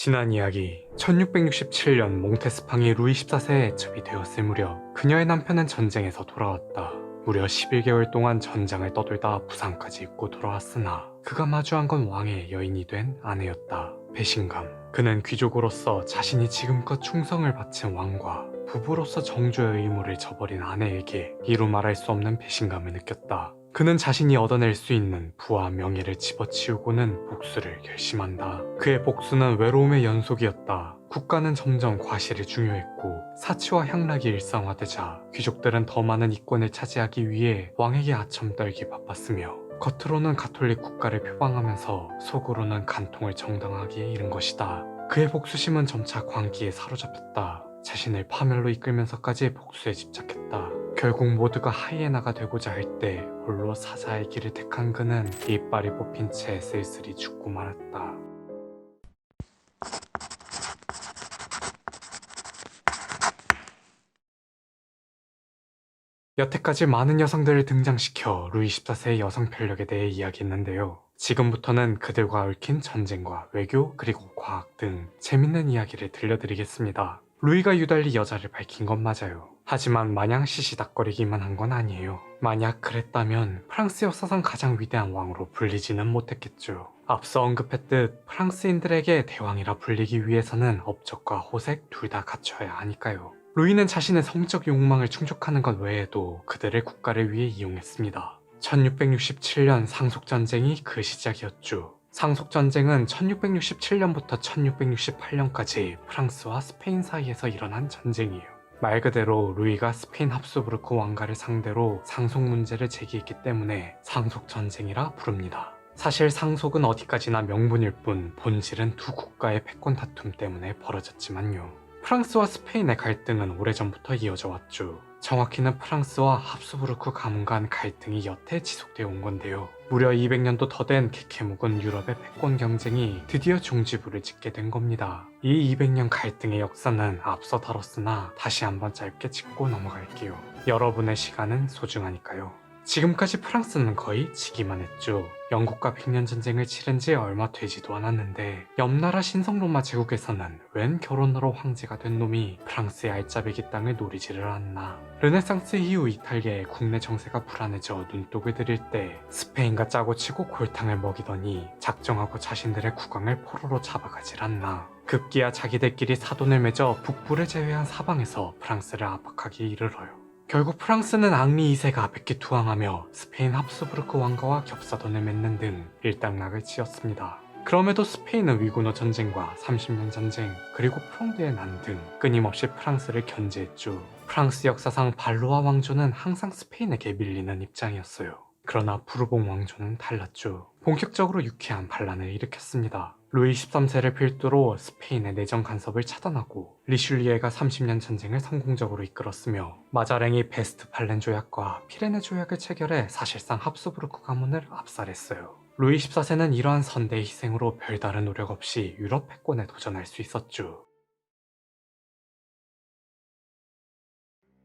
지난 이야기 1667년 몽테스팡이 루이 14세에 첩이 되었을 무렵 그녀의 남편은 전쟁에서 돌아왔다. 무려 11개월 동안 전장을 떠돌다 부상까지 입고 돌아왔으나 그가 마주한 건 왕의 여인이 된 아내였다. 배신감. 그는 귀족으로서 자신이 지금껏 충성을 바친 왕과 부부로서 정조의 의무를 저버린 아내에게 이루 말할 수 없는 배신감을 느꼈다. 그는 자신이 얻어낼 수 있는 부와 명예를 집어치우고는 복수를 결심한다. 그의 복수는 외로움의 연속이었다. 국가는 점점 과실이 중요했고 사치와 향락이 일상화되자 귀족들은 더 많은 이권을 차지하기 위해 왕에게 아첨 떨기 바빴으며 겉으로는 가톨릭 국가를 표방하면서 속으로는 간통을 정당하게 이른 것이다. 그의 복수심은 점차 광기에 사로잡혔다. 자신을 파멸로 이끌면서까지 복수에 집착했다. 결국 모두가 하이에나가 되고자 할 때 홀로 사자의 길을 택한 그는 이빨이 뽑힌 채 쓸쓸히 죽고 말았다. 여태까지 많은 여성들을 등장시켜 루이 14세의 여성 편력에 대해 이야기했는데요. 지금부터는 그들과 얽힌 전쟁과 외교 그리고 과학 등 재밌는 이야기를 들려드리겠습니다. 루이가 유달리 여자를 밝힌 건 맞아요. 하지만 마냥 시시닥거리기만 한 건 아니에요. 만약 그랬다면 프랑스 역사상 가장 위대한 왕으로 불리지는 못했겠죠. 앞서 언급했듯 프랑스인들에게 대왕이라 불리기 위해서는 업적과 호색 둘 다 갖춰야 하니까요. 루이는 자신의 성적 욕망을 충족하는 것 외에도 그들의 국가를 위해 이용했습니다. 1667년 상속전쟁이 그 시작이었죠. 상속전쟁은 1667년부터 1668년까지 프랑스와 스페인 사이에서 일어난 전쟁이에요. 말 그대로 루이가 스페인 합수부르크 왕가를 상대로 상속 문제를 제기했기 때문에 상속전쟁이라 부릅니다. 사실 상속은 어디까지나 명분일 뿐 본질은 두 국가의 패권 다툼 때문에 벌어졌지만요. 프랑스와 스페인의 갈등은 오래전부터 이어져 왔죠. 정확히는 프랑스와 합수부르크 가문 간 갈등이 여태 지속되어 온 건데요. 무려 200년도 더 된 개케묵은 유럽의 패권 경쟁이 드디어 종지부를 짓게 된 겁니다. 이 200년 갈등의 역사는 앞서 다뤘으나 다시 한번 짧게 짚고 넘어갈게요. 여러분의 시간은 소중하니까요. 지금까지 프랑스는 거의 지기만 했죠. 영국과 백년 전쟁을 치른 지 얼마 되지도 않았는데 옆나라 신성로마 제국에서는 웬 결혼으로 황제가 된 놈이 프랑스의 알짜배기 땅을 노리지를 않나. 르네상스 이후 이탈리아의 국내 정세가 불안해져 눈독을 들일 때 스페인과 짜고 치고 골탕을 먹이더니 작정하고 자신들의 국왕을 포로로 잡아가질 않나. 급기야 자기들끼리 사돈을 맺어 북부를 제외한 사방에서 프랑스를 압박하기에 이르러요. 결국 프랑스는 앙리 2세가 백기투항하며 스페인 합수부르크 왕가와 겹사돈을 맺는 등 일당락을 치었습니다. 그럼에도 스페인은 위구노 전쟁과 30년 전쟁 그리고 프랑드의 난 등 끊임없이 프랑스를 견제했죠. 프랑스 역사상 발로아 왕조는 항상 스페인에게 밀리는 입장이었어요. 그러나 부르봉 왕조는 달랐죠. 본격적으로 유쾌한 반란을 일으켰습니다. 루이 13세를 필두로 스페인의 내정 간섭을 차단하고 리슐리에가 30년 전쟁을 성공적으로 이끌었으며 마자랭이 베스트팔렌 조약과 피레네 조약을 체결해 사실상 합수부르크 가문을 압살했어요. 루이 14세는 이러한 선대의 희생으로 별다른 노력 없이 유럽 패권에 도전할 수 있었죠.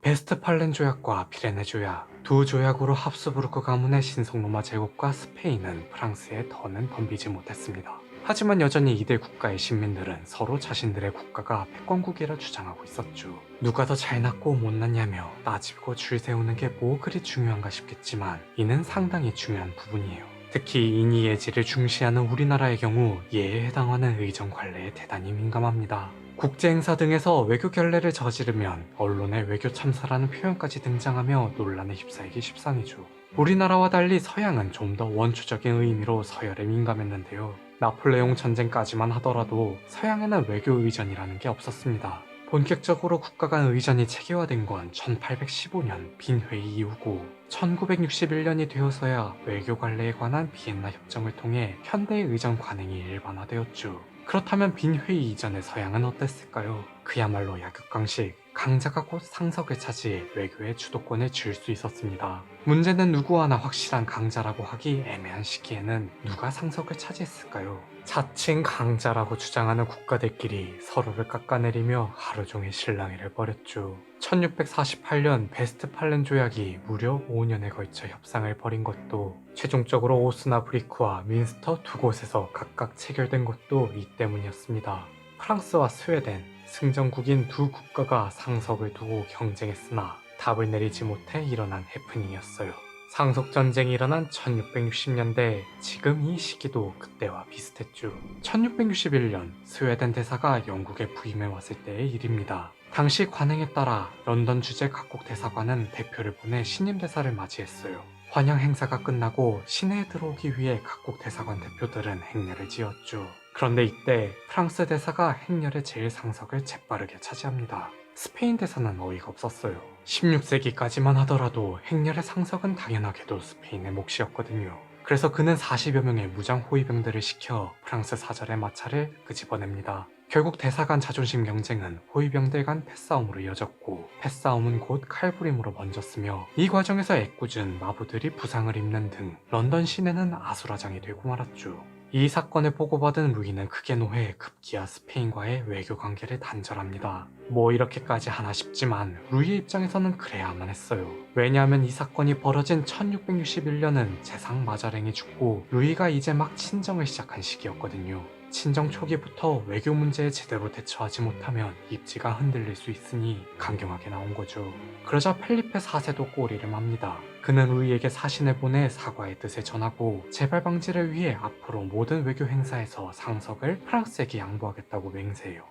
베스트팔렌 조약과 피레네 조약, 두 조약으로 합수부르크 가문의 신성로마 제국과 스페인은 프랑스에 더는 덤비지 못했습니다. 하지만 여전히 이들 국가의 시민들은 서로 자신들의 국가가 패권국이라 주장하고 있었죠. 누가 더 잘났고 못났냐며 따지고 줄 세우는 게 뭐 그리 중요한가 싶겠지만 이는 상당히 중요한 부분이에요. 특히 인의예지를 중시하는 우리나라의 경우 예에 해당하는 의정 관례에 대단히 민감합니다. 국제행사 등에서 외교 결례를 저지르면 언론에 외교 참사라는 표현까지 등장하며 논란에 휩싸이기 십상이죠. 우리나라와 달리 서양은 좀 더 원초적인 의미로 서열에 민감했는데요. 나폴레옹 전쟁까지만 하더라도 서양에는 외교 의전이라는 게 없었습니다. 본격적으로 국가 간 의전이 체계화된 건 1815년 빈회의 이후고 1961년이 되어서야 외교 관례에 관한 비엔나 협정을 통해 현대의 의전 관행이 일반화되었죠. 그렇다면 빈회의 이전의 서양은 어땠을까요? 그야말로 약육강식, 강자가 곧 상석을 차지해 외교의 주도권을 쥘 수 있었습니다. 문제는 누구 하나 확실한 강자라고 하기 애매한 시기에는 누가 상석을 차지했을까요? 자칭 강자라고 주장하는 국가들끼리 서로를 깎아내리며 하루 종일 실랑이를 벌였죠. 1648년 베스트팔렌 조약이 무려 5년에 걸쳐 협상을 벌인 것도, 최종적으로 오스나브리크와 민스터 두 곳에서 각각 체결된 것도 이 때문이었습니다. 프랑스와 스웨덴, 승전국인 두 국가가 상석을 두고 경쟁했으나 답을 내리지 못해 일어난 해프닝이었어요. 상속전쟁이 일어난 1660년대, 지금 이 시기도 그때와 비슷했죠. 1661년 스웨덴 대사가 영국에 부임해 왔을 때의 일입니다. 당시 관행에 따라 런던 주재 각국 대사관은 대표를 보내 신임 대사를 맞이했어요. 환영 행사가 끝나고 시내에 들어오기 위해 각국 대사관 대표들은 행렬을 지었죠. 그런데 이때 프랑스 대사가 행렬의 제일 상석을 재빠르게 차지합니다. 스페인 대사는 어이가 없었어요. 16세기까지만 하더라도 행렬의 상석은 당연하게도 스페인의 몫이었거든요. 그래서 그는 40여 명의 무장 호위병들을 시켜 프랑스 사절의 마차를 끄집어냅니다. 결국 대사 간 자존심 경쟁은 호위병들 간 패싸움으로 이어졌고, 패싸움은 곧 칼부림으로 번졌으며, 이 과정에서 애꿎은 마부들이 부상을 입는 등 런던 시내는 아수라장이 되고 말았죠. 이 사건을 보고받은 루이는 크게 노해 급기야 스페인과의 외교 관계를 단절합니다. 뭐 이렇게까지 하나 싶지만 루이의 입장에서는 그래야만 했어요. 왜냐하면 이 사건이 벌어진 1661년은 재상 마자랭이 죽고 루이가 이제 막 친정을 시작한 시기였거든요. 친정 초기부터 외교 문제에 제대로 대처하지 못하면 입지가 흔들릴 수 있으니 강경하게 나온 거죠. 그러자 펠리페 4세도 꼬리를 맙니다. 그는 루이에게 사신을 보내 사과의 뜻을 전하고 재발 방지를 위해 앞으로 모든 외교 행사에서 상석을 프랑스에게 양보하겠다고 맹세해요.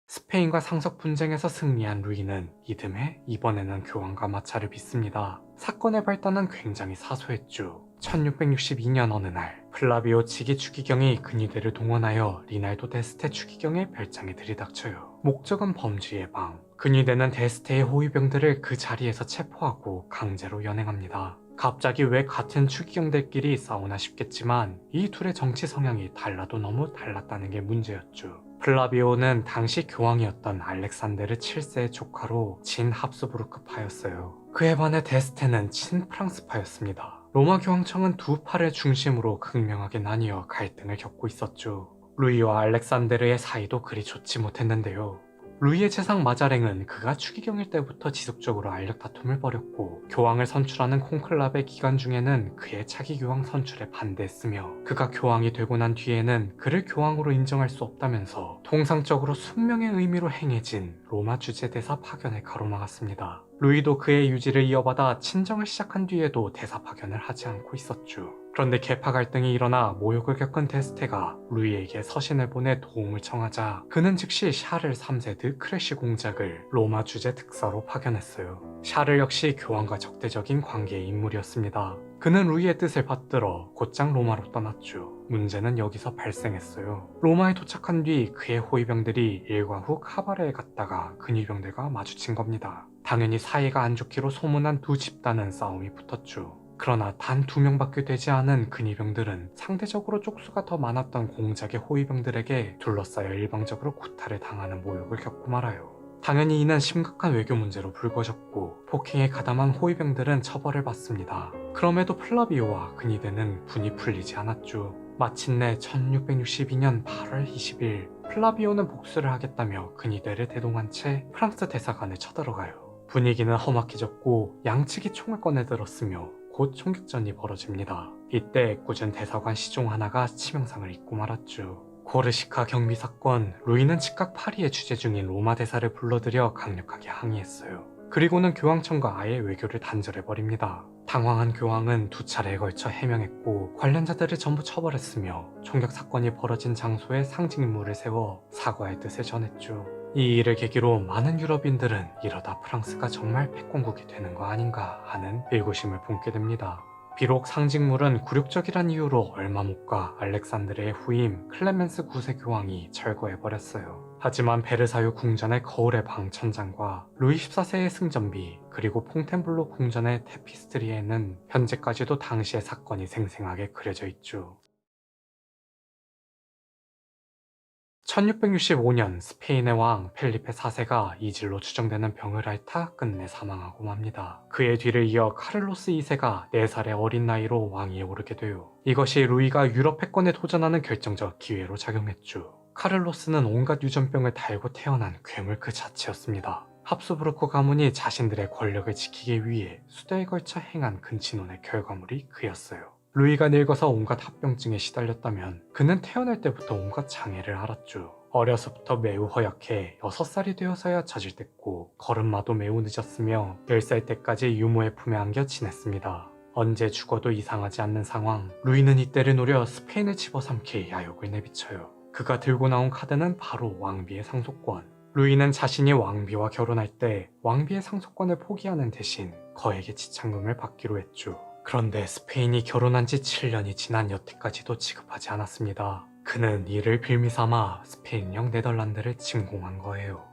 스페인과 상석 분쟁에서 승리한 루이는 이듬해 이번에는 교황과 마차를 빚습니다. 사건의 발단은 굉장히 사소했죠. 1662년 어느 날 플라비오 치기 추기경이 근위대를 동원하여 리날도 데스테 추기경의 별장에 들이닥쳐요. 목적은 범죄 예방. 근위대는 데스테의 호위병들을 그 자리에서 체포하고 강제로 연행합니다. 갑자기 왜 같은 추기경들끼리 싸우나 싶겠지만 이 둘의 정치 성향이 달라도 너무 달랐다는 게 문제였죠. 플라비오는 당시 교황이었던 알렉산데르 7세의 조카로 진 합스부르크파였어요. 그에 반해 데스테는 친프랑스파였습니다. 로마 교황청은 두 파를 중심으로 극명하게 나뉘어 갈등을 겪고 있었죠. 루이와 알렉산데르의 사이도 그리 좋지 못했는데요. 루이의 재상 마자랭은 그가 추기경일 때부터 지속적으로 알력 다툼을 벌였고, 교황을 선출하는 콘클라베 기간 중에는 그의 차기 교황 선출에 반대했으며, 그가 교황이 되고 난 뒤에는 그를 교황으로 인정할 수 없다면서 통상적으로 숙명의 의미로 행해진 로마 주재대사 파견을 가로막았습니다. 루이도 그의 유지를 이어받아 친정을 시작한 뒤에도 대사 파견을 하지 않고 있었죠. 그런데 계파 갈등이 일어나 모욕을 겪은 데스테가 루이에게 서신을 보내 도움을 청하자 그는 즉시 샤를 3세 드 크레시 공작을 로마 주재 특사로 파견했어요. 샤를 역시 교황과 적대적인 관계의 인물이었습니다. 그는 루이의 뜻을 받들어 곧장 로마로 떠났죠. 문제는 여기서 발생했어요. 로마에 도착한 뒤 그의 호위병들이 일과 후 카바레에 갔다가 근위병들과 마주친 겁니다. 당연히 사이가 안 좋기로 소문난 두 집단은 싸움이 붙었죠. 그러나 단 2명밖에 되지 않은 근위병들은 상대적으로 쪽수가 더 많았던 공작의 호위병들에게 둘러싸여 일방적으로 구타를 당하는 모욕을 겪고 말아요. 당연히 이는 심각한 외교 문제로 불거졌고 폭행에 가담한 호위병들은 처벌을 받습니다. 그럼에도 플라비오와 근위대는 분이 풀리지 않았죠. 마침내 1662년 8월 20일 플라비오는 복수를 하겠다며 근위대를 대동한 채 프랑스 대사관을 쳐들어가요. 분위기는 험악해졌고 양측이 총을 꺼내들었으며 곧 총격전이 벌어집니다. 이때 꾸준 대사관 시종 하나가 치명상을 입고 말았죠. 고르시카 경비 사건, 루이는 즉각 파리에 주재 중인 로마 대사를 불러들여 강력하게 항의했어요. 그리고는 교황청과 아예 외교를 단절해버립니다. 당황한 교황은 2차례에 걸쳐 해명했고 관련자들을 전부 처벌했으며 총격 사건이 벌어진 장소에 상징물을 세워 사과의 뜻을 전했죠. 이 일을 계기로 많은 유럽인들은 이러다 프랑스가 정말 패권국이 되는 거 아닌가 하는 의구심을 품게 됩니다. 비록 상징물은 굴욕적이란 이유로 얼마 못 가 알렉산드르의 후임 클레멘스 9세 교황이 철거해버렸어요. 하지만 베르사유 궁전의 거울의 방천장과 루이 14세의 승전비 그리고 퐁텐블로 궁전의 테피스트리에는 현재까지도 당시의 사건이 생생하게 그려져 있죠. 1665년 스페인의 왕 펠리페 4세가 이질로 추정되는 병을 앓다 끝내 사망하고 맙니다. 그의 뒤를 이어 카를로스 2세가 4살의 어린 나이로 왕위에 오르게 돼요. 이것이 루이가 유럽 패권에 도전하는 결정적 기회로 작용했죠. 카를로스는 온갖 유전병을 달고 태어난 괴물 그 자체였습니다. 합스부르크 가문이 자신들의 권력을 지키기 위해 수대에 걸쳐 행한 근친혼의 결과물이 그였어요. 루이가 늙어서 온갖 합병증에 시달렸다면 그는 태어날 때부터 온갖 장애를 앓았죠. 어려서부터 매우 허약해 6살이 되어서야 젖을 뗐고 걸음마도 매우 늦었으며 10살 때까지 유모의 품에 안겨 지냈습니다. 언제 죽어도 이상하지 않는 상황. 루이는 이때를 노려 스페인을 집어삼킬 야욕을 내비쳐요. 그가 들고 나온 카드는 바로 왕비의 상속권. 루이는 자신이 왕비와 결혼할 때 왕비의 상속권을 포기하는 대신 거액의 지참금을 받기로 했죠. 그런데 스페인이 결혼한 지 7년이 지난 여태까지도 지급하지 않았습니다. 그는 이를 빌미삼아 스페인령 네덜란드를 침공한 거예요.